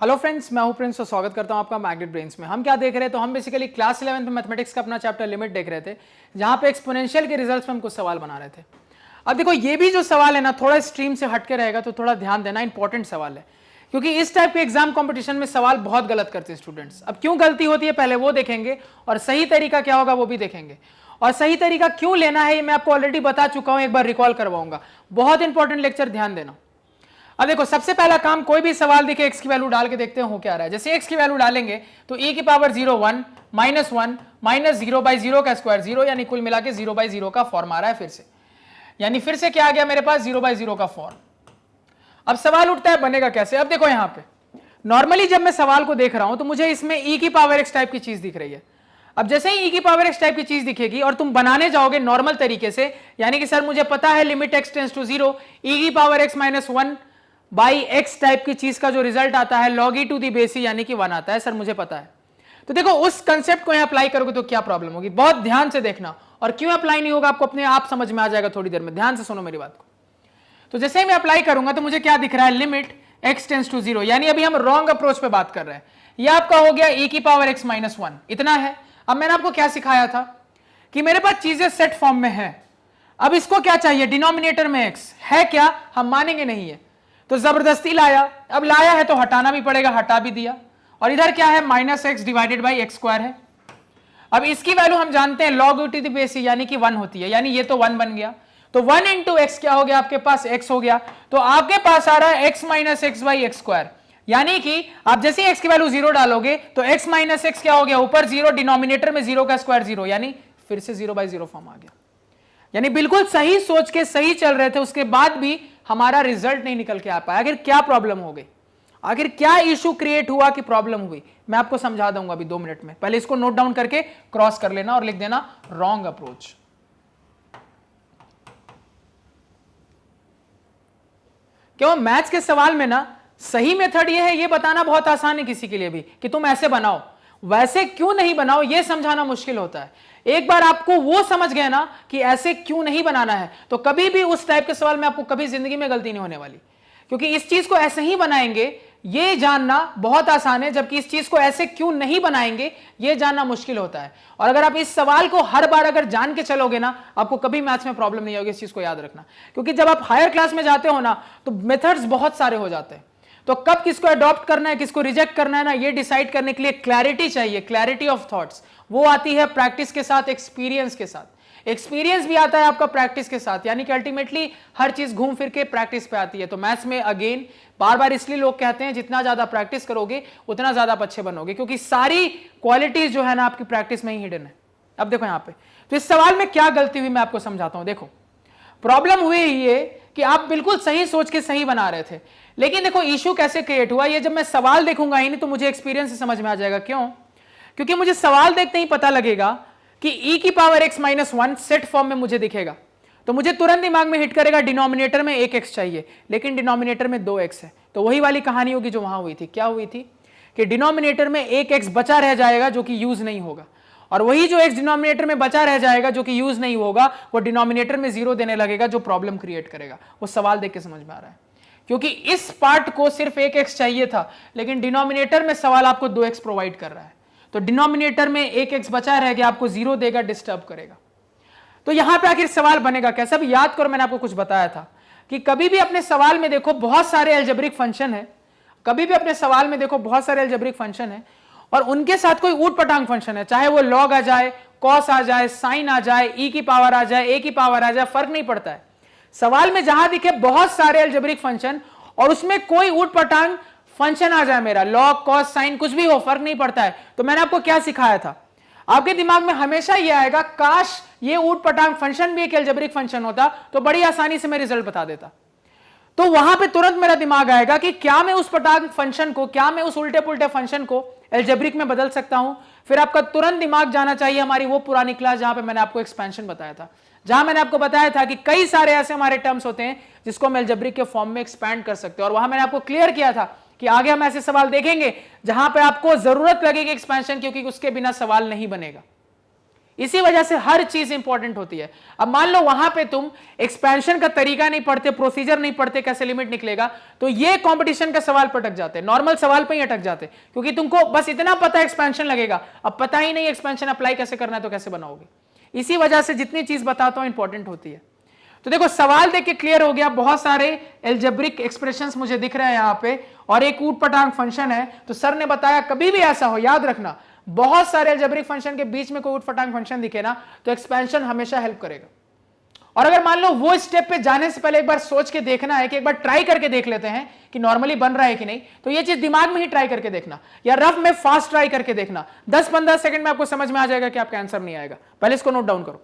Hello friends, मैं हूं Prince और स्वागत करता हूं आपका मैग्नेट ब्रेन्स में। हम क्या देख रहे हैं, तो हम बेसिकली क्लास 11 में मैथमेटिक्स का अपना चैप्टर लिमिट देख रहे थे, जहां पे एक्सपोनेंशियल के रिजल्ट्स में हम कुछ सवाल बना रहे थे। अब देखो, ये भी जो सवाल है ना, थोड़ा स्ट्रीम से हटके रहेगा, तो थोड़ा ध्यान देना, इंपॉर्टेंट सवाल है, क्योंकि इस टाइप के एग्जाम कॉम्पिटिशन में सवाल बहुत गलत करते हैं स्टूडेंट्स। अब क्यों गलती होती है पहले वो देखेंगे, और सही तरीका क्या होगा वो भी देखेंगे, और सही तरीका क्यों लेना है ये मैं आपको ऑलरेडी बता चुका हूं, एक बार रिकॉल करवाऊंगा। बहुत इंपॉर्टेंट लेक्चर, ध्यान देना। अब देखो, सबसे पहला काम, कोई भी सवाल दिखे एक्स की वैल्यू डाल के देखते हैं हो क्या रहा है। जैसे एक्स की वैल्यू डालेंगे तो e की पावर 0 1 -1 माइनस 0/0 का स्क्वायर 0, यानी कुल मिला के 0/0 का फॉर्म आ रहा है। फिर से क्या आ गया मेरे पास, 0/0 का फॉर्म। अब सवाल उठता है बनेगा कैसे। अब देखो, यहां पे नॉर्मली जब मैं सवाल को देख रहा हूं तो मुझे इसमें e की पावर x टाइप की चीज दिख रही है। अब जैसे ही e की पावर x टाइप की चीज दिखेगी और तुम बनाने जाओगे नॉर्मल तरीके से, यानी कि सर मुझे पता है limit x tends to 0, e की power x -1 by x type की चीज का जो रिजल्ट आता है log e to the base यानी कि 1 आता है, सर मुझे पता है। तो देखो, उस कंसेप्ट को यहां अप्लाई करोगे तो क्या प्रॉब्लम होगी, बहुत ध्यान से देखना। और क्यों अप्लाई नहीं होगा आपको अपने आप समझ में आ जाएगा थोड़ी देर में, ध्यान से सुनो मेरी बात को। तो जैसे ही मैं अप्लाई करूंगा तो मुझे क्या दिख रहा है, लिमिट x टेंड्स टू 0, यानी अभी हम रॉन्ग अप्रोच पे बात कर रहे हैं। यह आपका हो गया e की पावर x -1, इतना है। अब मैंने आपको क्या सिखाया था कि मेरे पास चीजें सेट फॉर्म में है। अब इसको क्या चाहिए, डिनोमिनेटर में x है क्या, हम मानेंगे नहीं है, तो जबरदस्ती लाया। अब लाया है तो हटाना भी पड़ेगा, हटा भी दिया। और इधर क्या है, -x divided by x square है। अब इसकी वैल्यू हम जानते हैं log e to the base यानी कि 1 होती है, यानी ये तो 1 बन गया। तो 1 इंटू एक्स क्या हो गया, आपके पास x हो गया। तो आपके पास आ रहा है x - x by x square, यानी कि आप जैसे x की वैल्यू 0 डालोगे तो x - x क्या हो गया, ऊपर 0, डिनोमिनेटर में 0 का स्क्वायर 0, यानी फिर से 0/0 फॉर्म आ गया। यानी बिल्कुल सही सोच के सही चल रहे थे, उसके बाद भी हमारा रिजल्ट नहीं निकल के आ पाया। आखिर क्या प्रॉब्लम हो गई, आखिर क्या इशू क्रिएट हुआ कि प्रॉब्लम हुई, मैं आपको समझा दूंगा अभी 2 मिनट में। पहले इसको नोट डाउन करके क्रॉस कर लेना और लिख देना रॉन्ग अप्रोच। क्यों, मैथ्स के सवाल में ना सही मेथड ये है, ये बताना बहुत आसान है किसी के लिए भी कि तुम ऐसे बनाओ, वैसे क्यों नहीं बनाओ ये समझाना मुश्किल होता है। एक बार आपको वो समझ गए ना कि ऐसे क्यों नहीं बनाना है, तो कभी भी उस टाइप के सवाल में आपको कभी जिंदगी में गलती नहीं होने वाली, क्योंकि इस चीज को ऐसे ही बनाएंगे ये जानना बहुत आसान है, जबकि इस चीज को ऐसे क्यों नहीं बनाएंगे ये जानना मुश्किल होता है। और अगर आप इस सवाल को हर बार अगर जान के चलोगे ना, आपको कभी मैथ्स में प्रॉब्लम नहीं होगी, इस चीज को याद रखना। क्योंकि जब आप हायर क्लास में जाते हो ना तो मेथड्स बहुत सारे हो जाते हैं, तो कब किसको अडॉप्ट करना है किसको रिजेक्ट करना है ना, ये डिसाइड करने के लिए क्लैरिटी चाहिए, क्लैरिटी ऑफ थॉट्स। वो आती है प्रैक्टिस के साथ, एक्सपीरियंस के साथ। एक्सपीरियंस भी आता है आपका प्रैक्टिस के साथ, यानी कि अल्टीमेटली हर चीज घूम फिर के प्रैक्टिस पे आती है। तो मैथ्स में अगेन बार बार इसलिए लोग कहते हैं जितना ज्यादा प्रैक्टिस करोगे उतना ज्यादा आप अच्छे बनोगे, क्योंकि सारी क्वालिटीज जो है ना आपकी प्रैक्टिस में ही हिडन है। अब देखो यहां पे, तो इस सवाल में क्या गलती हुई मैं आपको समझाता हूं। देखो, प्रॉब्लम हुई ये कि आप बिल्कुल सही सोच के सही बना रहे थे, लेकिन देखो इशू कैसे क्रिएट हुआ, ये जब मैं सवाल देखूंगा ही नहीं तो मुझे एक्सपीरियंस से समझ में आ जाएगा। क्यों, क्योंकि मुझे सवाल देखते ही पता लगेगा कि e की पावर x -1 सेट फॉर्म में मुझे दिखेगा, तो मुझे तुरंत दिमाग में हिट करेगा डिनोमिनेटर में 1x चाहिए, लेकिन डिनोमिनेटर में 2x है। तो वही वाली कहानी होगी जो वहां हुई थी। क्या हुई थी कि डिनोमिनेटर में 1x बचा रह जाएगा जो कि यूज नहीं होगा, और वही जो x डिनोमिनेटर में बचा रह जाएगा जो कि यूज नहीं होगा वो डिनोमिनेटर में 0 देने लगेगा, जो प्रॉब्लम क्रिएट करेगा। वो सवाल देख के समझ में आ रहा है, क्योंकि इस पार्ट को सिर्फ 1x चाहिए था, लेकिन डिनोमिनेटर में सवाल आपको 2x प्रोवाइड कर रहा है, तो डिनोमिनेटर में 1x बचा रह गया, आपको 0 देगा, डिस्टर्ब करेगा। तो यहां पे आखिर सवाल बनेगा कैसे। अब याद करो, मैंने आपको कुछ बताया था कि कभी भी अपने सवाल में देखो बहुत सारे अलजेब्रिक फंक्शन है, कभी भी अपने सवाल में देखो बहुत सारे अलजेब्रिक फंक्शन है, और उनके साथ कोई ऊट पटांग फंक्शन है, चाहे वो लॉग आ जाए, कॉस आ जाए, साइन आ जाए, ई की पावर आ जाए, ए की पावर आ जाए, फर्क नहीं पड़ता है। सवाल में जहां दिखे बहुत सारे अलजेब्रिक फंक्शन और उसमें कोई ऊट पटांग फंक्शन आ जाए, मेरा लॉग कॉस साइन कुछ भी हो, फर्क नहीं पड़ता है। तो मैंने आपको क्या सिखाया था, आपके दिमाग में हमेशा यह आएगा, काश ये ऊट पटांग फंक्शन भी एक अलजेब्रिक फंक्शन होता तो बड़ी आसानी से मैं रिजल्ट बता देता। तो वहां पे तुरंत मेरा दिमाग आएगा कि क्या मैं उस पटांग फंक्शन को, क्या मैं उस उल्टे पुल्टे फंक्शन को अलजेब्रिक में बदल सकता हूं। फिर आपका तुरंत दिमाग जाना चाहिए हमारी वो पुरानी क्लास जहां पे मैंने आपको एक्सपेंशन बताया था, जहां मैंने आपको बताया था कि कई सारे ऐसे हमारे टर्म्स होते हैं जिसको हम अलजेब्रिक के फॉर्म में एक्सपैंड कर सकते हैं। और वहां मैंने आपको क्लियर किया था कि आगे हम ऐसे सवाल देखेंगे जहां पे आपको जरूरत लगेगी एक्सपेंशन, क्योंकि उसके बिना सवाल नहीं बनेगा। इसी वजह से हर चीज इंपॉर्टेंट होती है। अब मान लो वहां पे तुम एक्सपेंशन का तरीका नहीं पढ़ते, प्रोसीजर नहीं पढ़ते, कैसे लिमिट निकलेगा, तो ये कंपटीशन का सवाल पर अटक जाते, नॉर्मल सवाल पे ही अटक जाते, क्योंकि तुमको बस इतना पता है एक्सपेंशन लगेगा, अब पता ही नहीं एक्सपेंशन अप्लाई कैसे करना है तो कैसे बनाओगे। इसी वजह से जितनी चीज बताता हूं इंपॉर्टेंट होती है। तो देखो सवाल देख के क्लियर हो गया, बहुत सारे एल्जेब्रिक एक्सप्रेशंस मुझे दिख रहे हैं यहां पे, और एक ऊटपटांग फंक्शन है। तो सर ने बताया कभी भी ऐसा हो, याद रखना, बहुत सारे एल्जेब्रिक फंक्शन के बीच में कोई ऊटपटांग फंक्शन दिखे ना तो एक्सपेंशन हमेशा हेल्प करेगा। और अगर मान लो वो स्टेप पे जाने से पहले एक बार सोच के देखना है कि एक बार ट्राई करके देख लेते हैं कि नॉर्मली बन रहा है कि नहीं, तो ये चीज दिमाग में ही ट्राई करके देखना, या रफ में फास्ट ट्राई करके देखना, 10-15 सेकंड में आपको समझ में आ जाएगा कि आपका आंसर नहीं आएगा। पहले इसको नोट डाउन करो।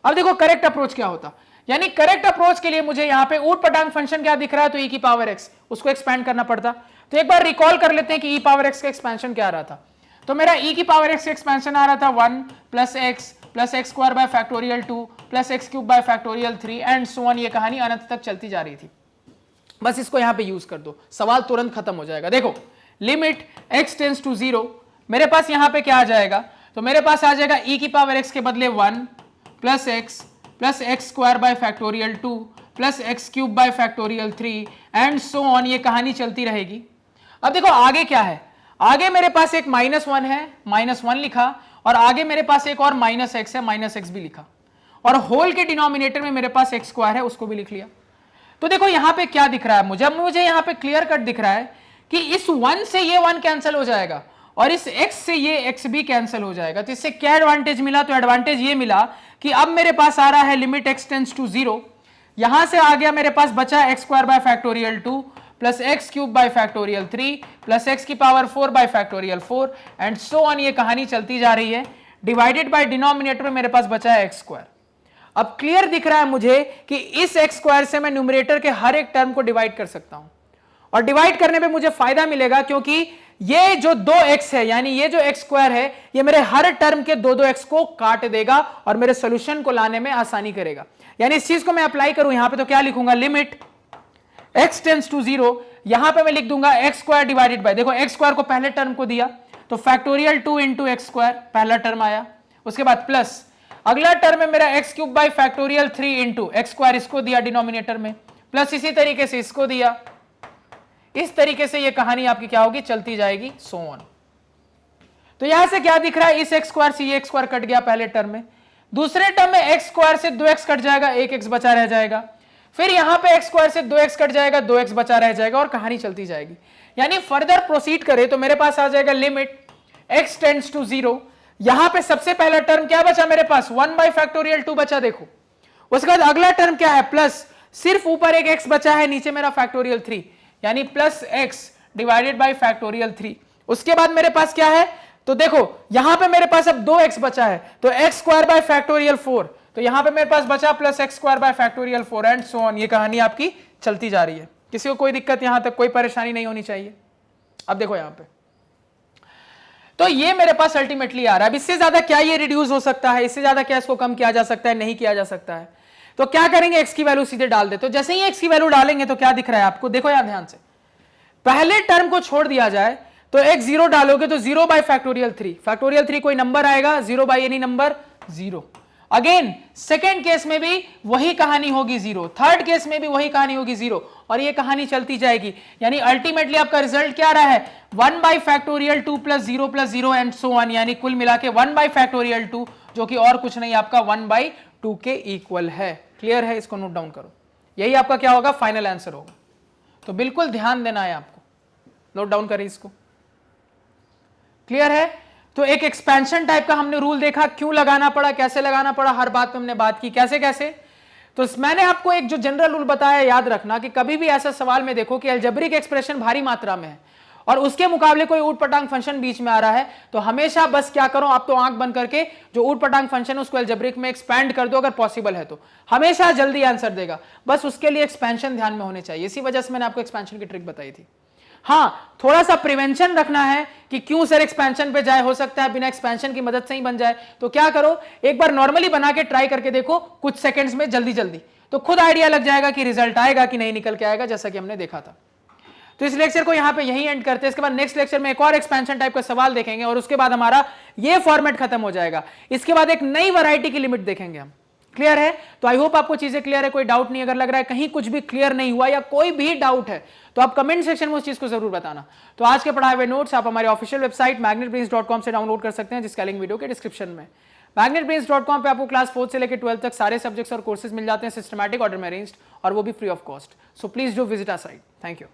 अब देखो करेक्ट अप्रोच क्या होता, यानी करेक्ट अप्रोच के लिए मुझे यहां पे ऊटपटांग फंक्शन क्या दिख रहा है, तो e की पावर x, उसको एक्सपैंड करना पड़ता। तो एक बार रिकॉल कर लेते हैं कि e पावर x का एक्सपेंशन क्या आ रहा था। तो मेरा e की पावर x का एक्सपेंशन आ रहा था 1 + x square by factorial 2 + x cube by factorial 3 and so on. ये कहानी अनंत तक चलती जा रही थी। बस इसको यहां पे यूज कर दो, सवाल तुरंत खत्म हो जाएगा। देखो लिमिट x टेंड्स टू 0, मेरे पास यहां पे क्या आ जाएगा, तो मेरे पास आ जाएगा e की पावर x के बदले 1 + x square by factorial 2 + x cube by factorial 3 and so on. ये कहानी चलती रहेगी। अब देखो आगे क्या है, आगे मेरे पास एक -1 है, -1 लिखा, और आगे मेरे पास एक और -x है, -x भी लिखा, और होल के डिनोमिनेटर में मेरे पास x स्क्वायर है, उसको भी लिख लिया। तो देखो यहां पे क्या दिख रहा है मुझे यहां पे क्लियर कट दिख रहा है कि इस 1 से ये 1 कैंसिल हो जाएगा और इस x से ये x भी कैंसिल हो जाएगा। तो इससे क्या एडवांटेज मिला, तो एडवांटेज ये मिला कि अब मेरे पास आ रहा है लिमिट x टेंड्स टू 0, यहां से आ गया मेरे पास बचा x square by factorial 2 + x cube by factorial 3 + x की power 4 bye factorial 4 and so on. ये कहानी चलती जा रही है। डिवाइडेड बाय डिनोमिनेटर में मेरे पास बचा है x स्क्वायर। अब क्लियर दिख रहा है मुझे कि इस x स्क्वायर से मैं न्यूमरेटर के हर एक टर्म को डिवाइड कर सकता हूं, और डिवाइड करने पे मुझे फायदा मिलेगा क्योंकि ये जो 2x है, यानी ये जो x स्क्वायर है, ये मेरे हर टर्म के 2x को काट देगा और मेरे सोल्यूशन को लाने में आसानी करेगा। यानी इस चीज को मैं अप्लाई करूं यहां पे तो क्या लिखूंगा, लिमिट x टेंड्स टू 0, यहां पे मैं लिख दूंगा x स्क्वायर डिवाइडेड बाय, देखो x स्क्वायर को पहले टर्म को दिया तो फैक्टोरियल 2 × x स्क्वायर पहला टर्म आया, उसके बाद प्लस अगला टर्म है मेरा x cube by factorial 3 × x square, इसको दिया डिनोमिनेटर में, प्लस इसी तरीके से इसको दिया। इस तरीके से ये कहानी आपकी क्या होगी, चलती जाएगी सो ऑन। तो यहां से क्या दिख रहा है, इस x स्क्वायर से ये x स्क्वायर कट गया पहले टर्म में, दूसरे टर्म में x स्क्वायर से 2x कट जाएगा, 1x बचा रह जाएगा, फिर यहां पे x स्क्वायर से 2x कट जाएगा, 2x बचा रह जाएगा, और कहानी चलती जाएगी। यानी फर्दर प्रोसीड करें तो मेरे पास आ जाएगा लिमिट x टेंड्स टू 0, यहां पे सबसे पहला टर्म क्या बचा मेरे पास, 1 बाय फैक्टोरियल 2 बचा, देखो। उसके बाद अगला टर्म क्या है, प्लस, सिर्फ ऊपर एक x बचा है, नीचे मेरा फैक्टोरियल 3, यानी +x डिवाइडेड बाय फैक्टोरियल 3। उसके बाद मेरे पास क्या है, तो देखो यहां पे मेरे पास अब 2x बचा है, तो x स्क्वायर बाय फैक्टोरियल 4, तो यहां पे मेरे पास बचा +x square by factorial 4 and so on. ये कहानी आपकी चलती जा रही है। किसी को कोई दिक्कत, यहां तक कोई परेशानी नहीं होनी चाहिए। अब देखो यहां पे, तो ये मेरे पास अल्टीमेटली आ रहा है। अब इससे ज्यादा क्या ये रिड्यूस हो सकता है, इससे ज्यादा क्या इसको कम किया जा सकता है, नहीं किया जा सकता है। तो क्या करेंगे, x की वैल्यू सीधे डाल दे। तो जैसे ही x की वैल्यू डालेंगे तो क्या दिख रहा है आपको, देखो यार ध्यान से, पहले टर्म को छोड़ दिया जाए तो एक 0 डालोगे तो 0 बाय फैक्टोरियल 3, फैक्टोरियल 3 कोई नंबर आएगा, 0 by any number 0। Again second case में भी वही कहानी होगी 0, थर्ड केस में भी वही कहानी होगी 0, और ये कहानी चलती जाएगी। यानी अल्टीमेटली आपका रिजल्ट क्या रहा है, 1 bye factorial 2 + 0 and so on, यानी कुल मिला के 1 बाय फैक्टोरियल 2, जो कि और कुछ नहीं आपका 1/2 के इक्वल है। क्लियर है, इसको नोट डाउन करो, यही आपका क्या होगा, फाइनल आंसर होगा। तो बिल्कुल ध्यान देना है आपको, नोट डाउन करें इसको। क्लियर है, तो एक एक्सपेंशन टाइप का हमने रूल देखा, क्यों लगाना पड़ा, कैसे लगाना पड़ा, हर बात पे हमने बात की कैसे कैसे। तो मैंने आपको एक जो जनरल रूल बताया, याद रखना कि कभी भी ऐसा सवाल में देखो कि अलजेब्रिक एक्सप्रेशन भारी मात्रा में है और उसके मुकाबले कोई ऊटपटांग फंक्शन बीच में आ रहा है, तो हमेशा बस क्या करो, आप तो आंख बंद करके जो ऊटपटांग फंक्शन है उसको अलजेब्रिक में एक्सपैंड कर दो, अगर पॉसिबल है तो हमेशा जल्दी आंसर देगा। बस उसके लिए एक्सपेंशन ध्यान में होने चाहिए, इसी वजह से मैंने आपको एक्सपेंशन की ट्रिक बताई थी। हाँ, थोड़ा सा प्रिवेंशन रखना है कि क्यों सर एक्सपेंशन पे जाए, हो सकता है बिना एक्सपेंशन की मदद से ही बन जाए। तो क्या करो, एक बार नॉर्मली बना के ट्राई करके देखो कुछ सेकंड्स में, जल्दी जल्दी, तो खुद आइडिया लग जाएगा कि रिजल्ट आएगा कि नहीं निकल के आएगा, जैसा कि हमने देखा था। तो इस लेक्चर को यहां पे यहीं एंड करते हैं। इसके बाद नेक्स्ट लेक्चर में एक और एक्सपेंशन टाइप का सवाल देखेंगे और उसके बाद हमारा ये फॉर्मेट खत्म हो जाएगा। इसके बाद एक नई वैरायटी की लिमिट देखेंगे हम। क्लियर है? तो आई होप आपको चीजें क्लियर है, कोई डाउट नहीं। अगर लग रहा है कहीं कुछ भी क्लियर नहीं हुआ या कोई भी डाउट है तो आप कमेंट सेक्शन में उस चीज को जरूर बताना। तो आज के पढ़ाए हुए नोट्स आप हमारी ऑफिशियल वेबसाइट magnetbrains.com से डाउनलोड कर सकते हैं, जिसका लिंक वीडियो के डिस्क्रिप्शन में। magnetbrains.com पे आपको क्लास 4 से लेकर 12 तक सारे सब्जेक्ट्स और कोर्सेज मिल जाते हैं सिस्टमैटिक ऑर्डर में अरेंज्ड, और वो भी free of cost. So please do visit our site. Thank you.